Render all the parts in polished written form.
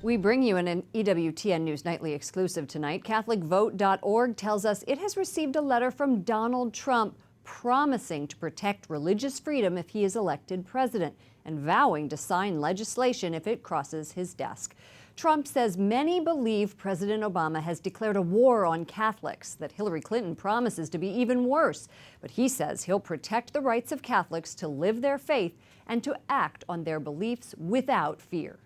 We bring you an EWTN News Nightly exclusive tonight. CatholicVote.org tells us it has received a letter from Donald Trump promising to protect religious freedom if he is elected president and vowing to sign legislation if it crosses his desk. Trump says many believe President Obama has declared a war on Catholics, that Hillary Clinton promises to be even worse. But he says he'll protect the rights of Catholics to live their faith and to act on their beliefs without fear.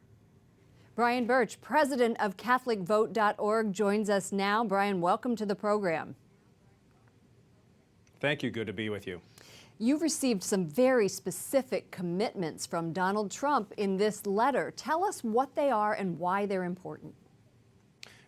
Brian Birch, president of CatholicVote.org, joins us now. Brian, welcome to the program. Thank you. Good to be with you. You've received some very specific commitments from Donald Trump in this letter. Tell us what they are and why they're important.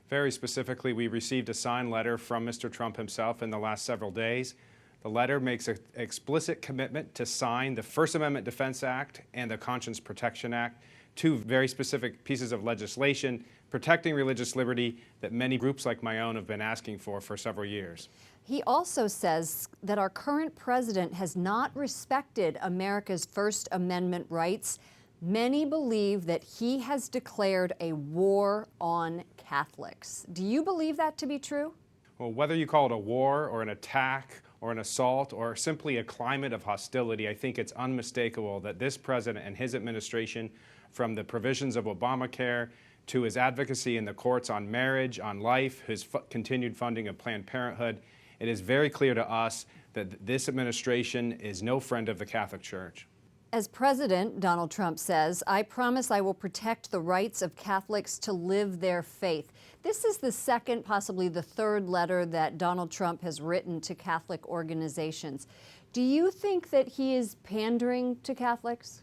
Very specifically, we received a signed letter from Mr. Trump himself in the last several days. The letter makes an explicit commitment to sign the First Amendment Defense Act and the Conscience Protection Act, two very specific pieces of legislation protecting religious liberty that many groups like my own have been asking for several years. He also says that our current president has not respected America's First Amendment rights. Many believe that he has declared a war on Catholics. Do you believe that to be true? Well, whether you call it a war or an attack or an assault or simply a climate of hostility, I think it's unmistakable that this president and his administration, from the provisions of Obamacare to his advocacy in the courts on marriage, on life, his continued funding of Planned Parenthood, it is very clear to us that this administration is no friend of the Catholic Church. As president, Donald Trump says, "I promise I will protect the rights of Catholics to live their faith." This is the second, possibly the third letter that Donald Trump has written to Catholic organizations. Do you think that he is pandering to Catholics?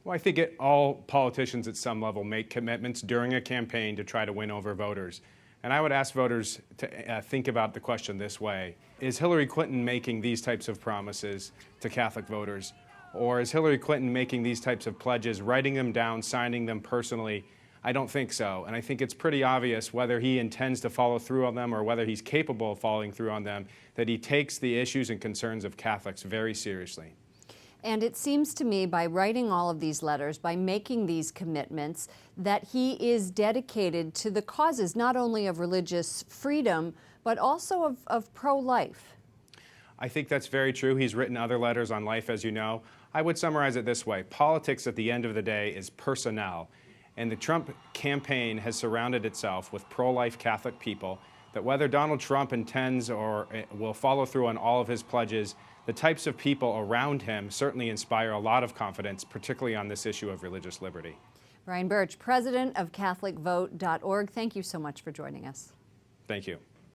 Well, I think all politicians at some level make commitments during a campaign to try to win over voters. And I would ask voters to think about the question this way. Is Hillary Clinton making these types of promises to Catholic voters? Or is Hillary Clinton making these types of pledges, writing them down, signing them personally? I don't think so. And I think it's pretty obvious whether he intends to follow through on them or whether he's capable of following through on them, that he takes the issues and concerns of Catholics very seriously. And it seems to me, by writing all of these letters, by making these commitments, that he is dedicated to the causes not only of religious freedom, but also of pro-life. I think that's very true. He's written other letters on life, as you know. I would summarize it this way. Politics at the end of the day is personnel. And the Trump campaign has surrounded itself with pro-life Catholic people, that whether Donald Trump intends or will follow through on all of his pledges, the types of people around him certainly inspire a lot of confidence, particularly on this issue of religious liberty. Brian Birch, president of CatholicVote.org, thank you so much for joining us. Thank you.